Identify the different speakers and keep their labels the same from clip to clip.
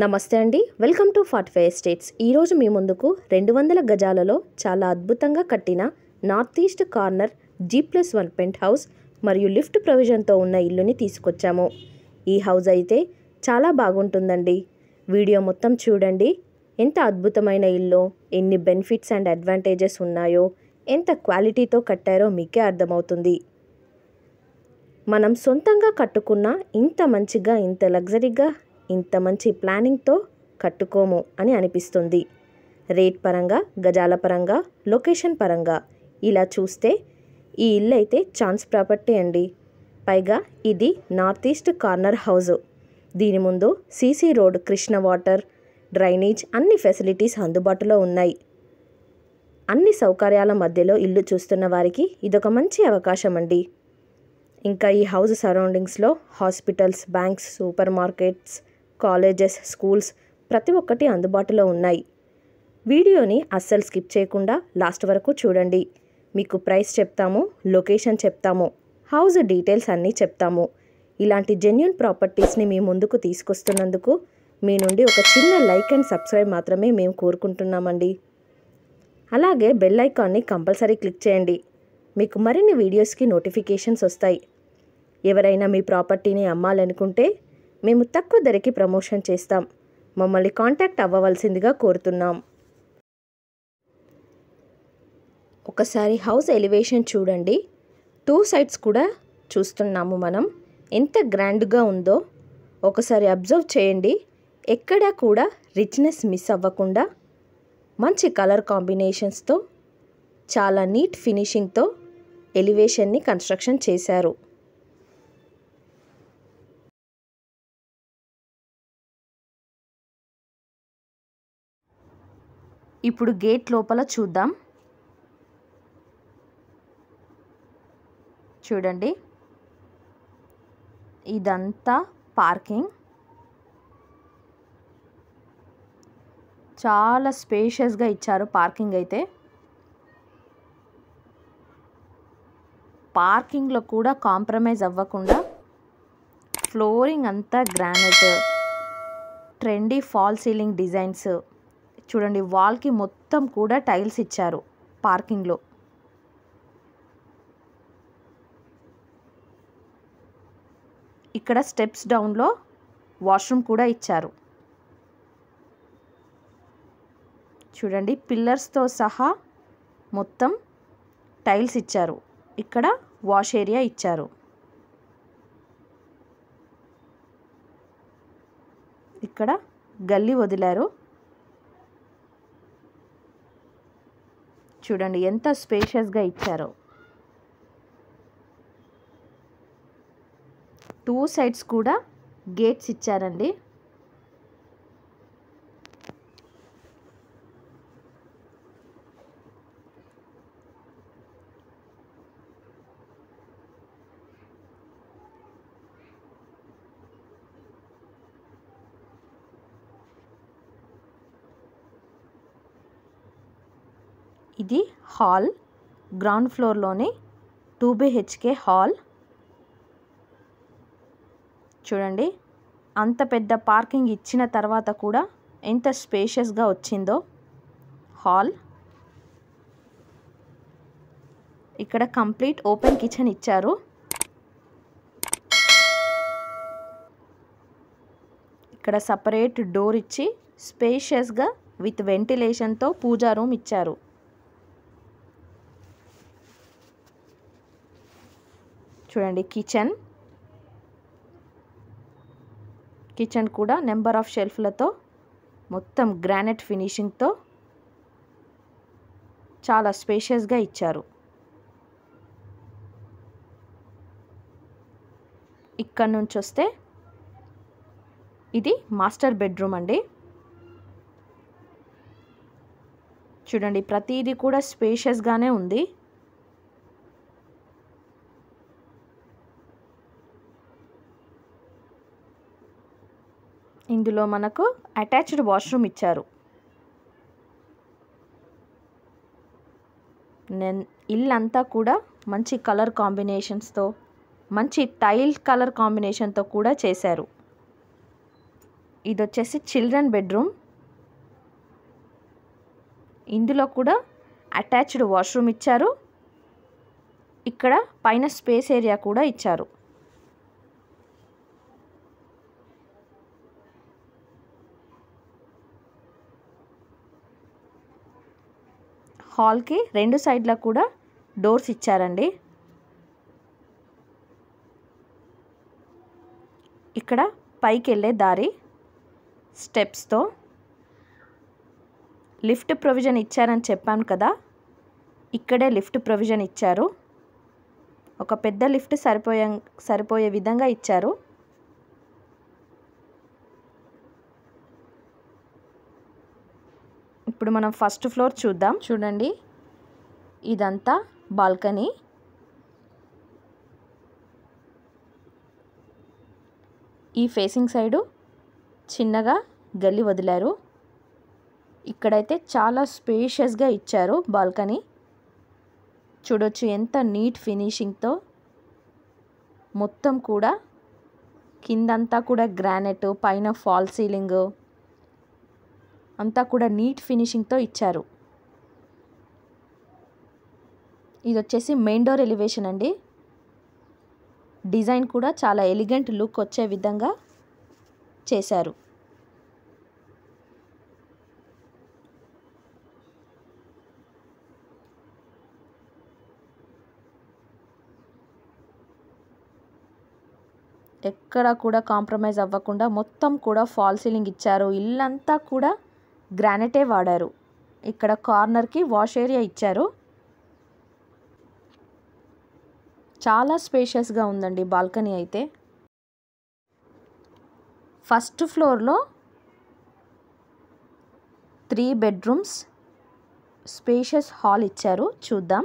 Speaker 1: నమస్తే అండి, welcome to 45 estates. ఈరోజు మీ ముందుకు 200 గజాలలో చాలా అద్భుతంగా కట్టిన north east corner G+1 penthouse మరియు లిఫ్ట్ ప్రొవిజన్తో ఉన్న ఇల్లుని తీసుకొచ్చాము. ఈ హౌస్ అయితే చాలా బాగుంటుందండి. వీడియో మొత్తం చూడండి. ఎంత అద్భుతమైన ఇల్లు, ఎన్ని బెనిఫిట్స్ అండ్ అడ్వాంటేజెస్ ఉన్నాయో, ఎంత క్వాలిటీతో కట్టారో మీకే అర్థమవుతుంది. మనం సొంతంగా కట్టుకున్న ఇంత మంచిగా, ఇంత లగ్జరీగా, ఇంత మంచి ప్లానింగ్తో కట్టుకోము అని అనిపిస్తుంది. రేట్ పరంగా, గజాల పరంగా, లొకేషన్ పరంగా ఇలా చూస్తే ఈ ఇల్లు అయితే ఛాన్స్ ప్రాపర్టీ అండి. పైగా ఇది నార్త్ ఈస్ట్ కార్నర్ హౌస్. దీని ముందు CC road, Krishna water, drainage అన్ని ఫెసిలిటీస్ అందుబాటులో ఉన్నాయి. అన్ని సౌకర్యాల మధ్యలో ఇల్లు చూస్తున్న వారికి ఇదొక మంచి అవకాశం అండి. ఇంకా ఈ హౌస్ సరౌండింగ్స్లో hospitals, banks, supermarkets, colleges, schools ప్రతి ఒక్కటి అందుబాటులో ఉన్నాయి. వీడియోని అస్సలు స్కిప్ చేయకుండా లాస్ట్ వరకు చూడండి. మీకు ప్రైస్ చెప్తాము, లొకేషన్ చెప్తాము, హౌస్ డీటెయిల్స్ అన్నీ చెప్తాము. ఇలాంటి జెన్యూన్ ప్రాపర్టీస్ని మీ ముందుకు తీసుకొస్తున్నందుకు మీ నుండి ఒక చిన్న లైక్ అండ్ సబ్స్క్రైబ్ మాత్రమే మేము కోరుకుంటున్నామండి. అలాగే బెల్ ఐకాన్ని కంపల్సరీ క్లిక్ చేయండి. మీకు మరిన్ని వీడియోస్కి నోటిఫికేషన్స్ వస్తాయి. ఎవరైనా మీ ప్రాపర్టీని అమ్మాలనుకుంటే మేము తక్కువ ధరకి ప్రమోషన్ చేస్తాం. మమ్మల్ని కాంటాక్ట్ అవ్వవలసిందిగా కోరుతున్నాం. ఒకసారి హౌస్ ఎలివేషన్ చూడండి. 2 సైడ్స్ కూడా చూస్తున్నాము మనం. ఎంత గ్రాండ్గా ఉందో ఒకసారి అబ్జర్వ్ చేయండి. ఎక్కడా కూడా రిచ్నెస్ మిస్ అవ్వకుండా మంచి కలర్ కాంబినేషన్స్తో, చాలా నీట్ ఫినిషింగ్తో ఎలివేషన్ని కన్స్ట్రక్షన్ చేశారు. ఇప్పుడు గేట్ లోపల చూద్దాం. చూడండి, ఇదంతా పార్కింగ్. చాలా స్పేషియస్గా ఇచ్చారు పార్కింగ్ అయితే. పార్కింగ్లో కూడా కాంప్రమైజ్ అవ్వకుండా ఫ్లోరింగ్ అంతా granite, trendy fall ceiling designs. చూడండి, వాల్కి మొత్తం కూడా టైల్స్ ఇచ్చారు పార్కింగ్లో. ఇక్కడ స్టెప్స్ డౌన్లో వాష్రూమ్ కూడా ఇచ్చారు. చూడండి, పిల్లర్స్తో సహా మొత్తం టైల్స్ ఇచ్చారు. ఇక్కడ వాష్ ఏరియా ఇచ్చారు. ఇక్కడ గల్లీ వదిలారు. చూడండి ఎంత స్పేషియస్గా ఇచ్చారో. 2 సైడ్స్ కూడా గేట్స్ ఇచ్చారండి. ఇది హాల్, గ్రౌండ్ ఫ్లోర్లోనే 2 BHK హాల్. చూడండి, అంత పెద్ద పార్కింగ్ ఇచ్చిన తర్వాత కూడా ఎంత స్పేషియస్గా వచ్చిందో హాల్. ఇక్కడ కంప్లీట్ ఓపెన్ కిచెన్ ఇచ్చారు. ఇక్కడ సపరేట్ డోర్ ఇచ్చి స్పేషియస్గా విత్ వెంటిలేషన్తో పూజా రూమ్ ఇచ్చారు. చూడండి, కిచెన్ కూడా నెంబర్ ఆఫ్ షెల్ఫ్లతో మొత్తం గ్రానైట్ ఫినిషింగ్తో చాలా స్పేషియస్గా ఇచ్చారు. ఇక్కడ నుంచి వస్తే ఇది మాస్టర్ బెడ్రూమ్ అండి. చూడండి, ప్రతిదీ కూడా స్పేషియస్గానే ఉంది. ఇందులో మనకు అటాచ్డ్ వాష్రూమ్ ఇచ్చారు. ఇల్లంతా కూడా మంచి కలర్ కాంబినేషన్స్తో, మంచి టైల్ కలర్ కాంబినేషన్తో కూడా చేశారు. ఇది వచ్చేసి చిల్డ్రన్ బెడ్రూమ్. ఇందులో కూడా అటాచ్డ్ వాష్రూమ్ ఇచ్చారు. ఇక్కడ పైన స్పేస్ ఏరియా కూడా ఇచ్చారు. హాల్కి 2 సైడ్ల కూడా డోర్స్ ఇచ్చారండి. ఇక్కడ పైకి వెళ్ళే దారి స్టెప్స్తో. లిఫ్ట్ ప్రొవిజన్ ఇచ్చారని చెప్పాను కదా, ఇక్కడే లిఫ్ట్ ప్రొవిజన్ ఇచ్చారు. ఒక పెద్ద లిఫ్ట్ సరిపోయే విధంగా ఇచ్చారు. ఇప్పుడు మనం ఫస్ట్ ఫ్లోర్ చూద్దాం. చూడండి, ఇదంతా బాల్కనీ. ఈ ఫేసింగ్ సైడు చిన్నగా గల్లీ వదిలారు. ఇక్కడైతే చాలా స్పేషియస్గా ఇచ్చారు బాల్కనీ. చూడొచ్చు ఎంత నీట్ ఫినిషింగ్తో. మొత్తం కూడా కిందంతా కూడా గ్రానైట్, పైన ఫాల్ సీలింగ్ అంతా కూడా నీట్ ఫినిషింగ్తో ఇచ్చారు. ఇది వచ్చేసి మెయిన్ డోర్ ఎలివేషన్ అండి. డిజైన్ కూడా చాలా ఎలిగెంట్ లుక్ వచ్చే విధంగా చేశారు. ఎక్కడ కూడా కాంప్రమైజ్ అవ్వకుండా మొత్తం కూడా ఫాల్ సీలింగ్ ఇచ్చారు. ఇల్లంతా కూడా గ్రానైటే వాడారు. ఇక్కడ కార్నర్కి వాష్ ఏరియా ఇచ్చారు. చాలా స్పేషియస్గా ఉందండి బాల్కనీ అయితే. ఫస్ట్ ఫ్లోర్లో 3 బెడ్రూమ్స్, స్పేషియస్ హాల్ ఇచ్చారు. చూద్దాం.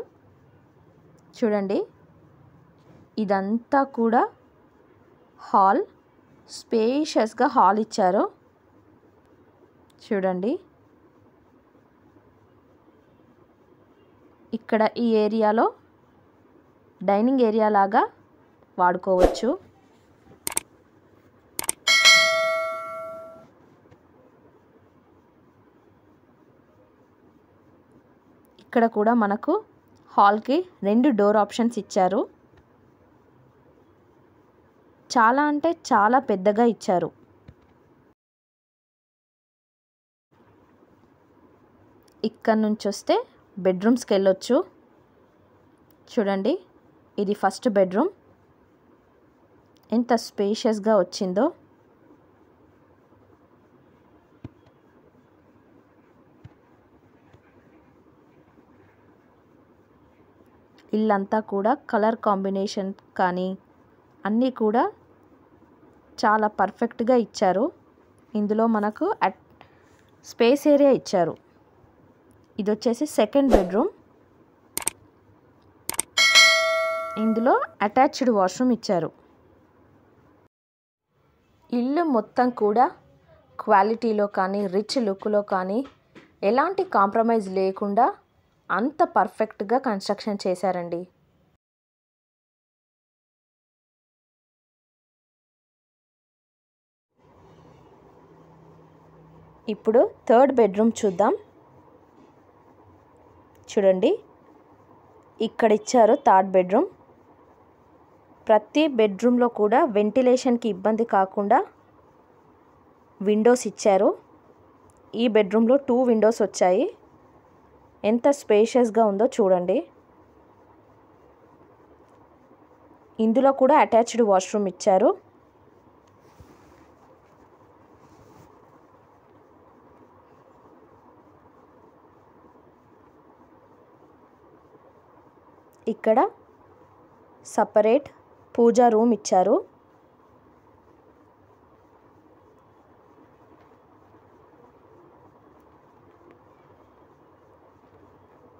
Speaker 1: చూడండి, ఇదంతా కూడా హాల్, స్పేషియస్గా హాల్ ఇచ్చారు. చూడండి, ఇక్కడ ఈ ఏరియాలో డైనింగ్ ఏరియా లాగా వాడుకోవచ్చు. ఇక్కడ కూడా మనకు హాల్కి 2 డోర్ ఆప్షన్స్ ఇచ్చారు. చాలా అంటే చాలా పెద్దగా ఇచ్చారు. ఇక్కడ నుంచి వస్తే బెడ్రూమ్స్కి వెళ్ళొచ్చు. చూడండి, ఇది ఫస్ట్ బెడ్రూమ్. ఎంత స్పేషియస్గా వచ్చిందో. ఇల్లంతా కూడా కలర్ కాంబినేషన్ కానీ అన్నీ కూడా చాలా పర్ఫెక్ట్గా ఇచ్చారు. ఇందులో మనకు స్పేస్ ఏరియా ఇచ్చారు. ఇది వచ్చేసి సెకండ్ బెడ్రూమ్. ఇందులో అటాచ్డ్ వాష్రూమ్ ఇచ్చారు. ఇల్లు మొత్తం కూడా క్వాలిటీలో కానీ రిచ్ లుక్లో కానీ ఎలాంటి కాంప్రమైజ్ లేకుండా అంత పర్ఫెక్ట్గా కన్స్ట్రక్షన్ చేశారండి. ఇప్పుడు థర్డ్ బెడ్రూమ్ చూద్దాం. చూడండి, ఇక్కడ ఇచ్చారు థర్డ్ బెడ్రూమ్. ప్రతి బెడ్రూమ్లో కూడా వెంటిలేషన్కి ఇబ్బంది కాకుండా విండోస్ ఇచ్చారు. ఈ బెడ్రూమ్లో 2 విండోస్ వచ్చాయి. ఎంత స్పేషియస్గా ఉందో చూడండి. ఇందులో కూడా అటాచ్డ్ వాష్రూమ్ ఇచ్చారు. ఇక్కడ సపరేట్ పూజా రూమ్ ఇచ్చారు.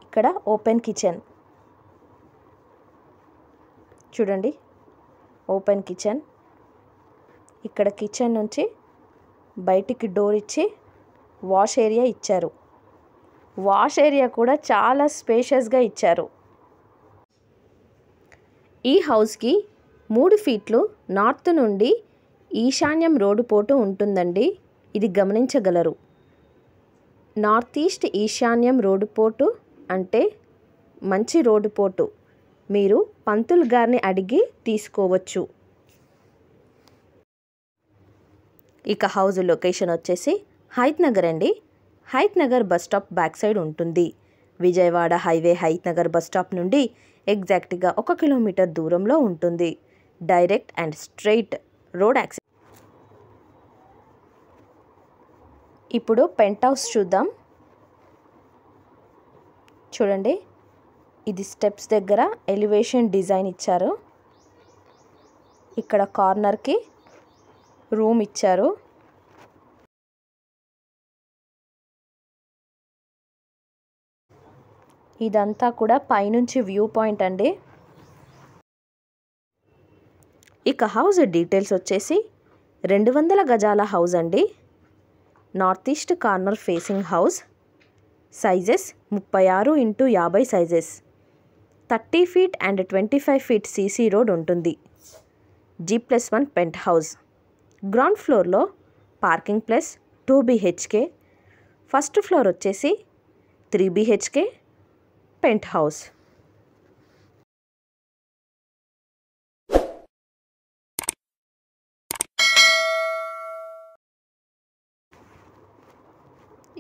Speaker 1: ఇక్కడ ఓపెన్ కిచెన్. చూడండి, ఓపెన్ కిచెన్. ఇక్కడ కిచెన్ నుంచి బయటికి డోర్ ఇచ్చి వాష్ ఏరియా ఇచ్చారు. వాష్ ఏరియా కూడా చాలా స్పేషియస్గా ఇచ్చారు. ఈ హౌస్కి 3 ఫీట్లు నార్త్ నుండి ఈశాన్యం రోడ్డు పోటు ఉంటుందండి, ఇది గమనించగలరు. నార్త్ ఈస్ట్ ఈశాన్యం రోడ్డు పోటు అంటే మంచి రోడ్డు పోటు. మీరు పంతులు గారిని అడిగి తీసుకోవచ్చు. ఇక హౌస్ లొకేషన్ వచ్చేసి హైత్ నగర్ అండి. Hayath Nagar bus stop back side ఉంటుంది. Vijayawada highway Hayath Nagar bus stop నుండి ఎగ్జాక్ట్గా 1 కిలోమీటర్ దూరంలో ఉంటుంది. Direct and straight road access. ఇప్పుడు పెంట్ హౌస్ చూద్దాం. చూడండి, ఇది స్టెప్స్ దగ్గర ఎలివేషన్ డిజైన్ ఇచ్చారు. ఇక్కడ కార్నర్కి రూమ్ ఇచ్చారు. ఇదంతా కూడా పైనుంచి వ్యూ పాయింట్ అండి. ఇక హౌస్ డీటెయిల్స్ వచ్చేసి 200 గజాల హౌస్ అండి. North east corner facing house. Sizes 36x50 sizes. 30 feet and 25 feet CC road ఉంటుంది. G+1 penthouse. గ్రౌండ్ ఫ్లోర్లో parking plus 2 BHK. First floor వచ్చేసి 3 BHK పెంట్ హౌస్.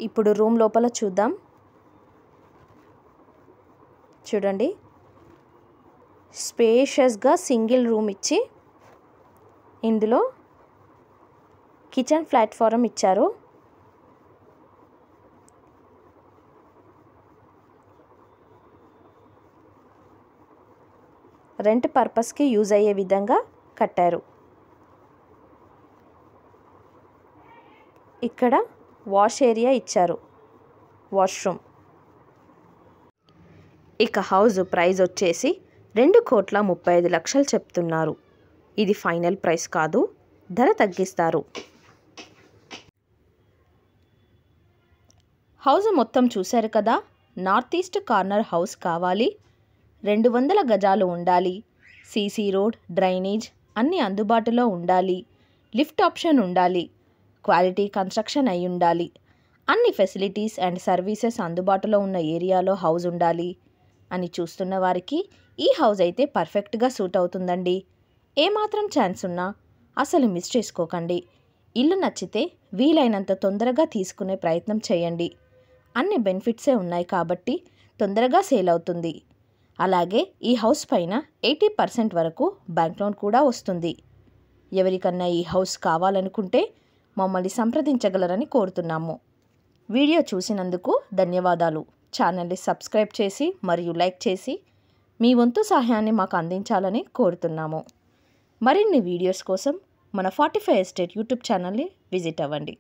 Speaker 1: ఇప్పుడు రూమ్ లోపల చూద్దాం. చూడండి, స్పేషియస్గా సింగిల్ రూమ్ ఇచ్చి ఇందులో కిచెన్ ప్లాట్ఫారం ఇచ్చారు. రెంట్ పర్పస్కి యూజ్ అయ్యే విధంగా కట్టారు. ఇక్కడ వాష్ ఏరియా ఇచ్చారు, వాష్రూమ్. ఇక హౌస్ ప్రైస్ వచ్చేసి 2,35,00,000 చెప్తున్నారు. ఇది ఫైనల్ ప్రైస్ కాదు, ధర తగ్గిస్తారు. హౌస్ మొత్తం చూశారు కదా. నార్త్ ఈస్ట్ కార్నర్ హౌస్ కావాలి, 200 గజాలు ఉండాలి, సీసీ రోడ్, డ్రైనేజ్ అన్నీ అందుబాటులో ఉండాలి, లిఫ్ట్ ఆప్షన్ ఉండాలి, క్వాలిటీ కన్స్ట్రక్షన్ అయి ఉండాలి, అన్ని ఫెసిలిటీస్ అండ్ సర్వీసెస్ అందుబాటులో ఉన్న ఏరియాలో హౌస్ ఉండాలి అని చూస్తున్న వారికి ఈ హౌస్ అయితే పర్ఫెక్ట్గా సూట్ అవుతుందండి. ఏమాత్రం ఛాన్స్ ఉన్నా అసలు మిస్ చేసుకోకండి. ఇల్లు నచ్చితే వీలైనంత తొందరగా తీసుకునే ప్రయత్నం చేయండి. అన్ని బెనిఫిట్సే ఉన్నాయి కాబట్టి తొందరగా సేల్ అవుతుంది. అలాగే ఈ హౌస్ పైన 80% వరకు బ్యాంక్ లోన్ కూడా వస్తుంది. ఎవరికన్నా ఈ హౌస్ కావాలనుకుంటే మమ్మల్ని సంప్రదించగలరని కోరుతున్నాము. వీడియో చూసినందుకు ధన్యవాదాలు. ఛానల్ని సబ్స్క్రైబ్ చేసి మరియు లైక్ చేసి మీ వంతు సహాయాన్ని మాకు అందించాలని కోరుతున్నాము. మరిన్ని వీడియోస్ కోసం మన 45 ఎస్టేట్ యూట్యూబ్ ఛానల్ని విజిట్ అవ్వండి.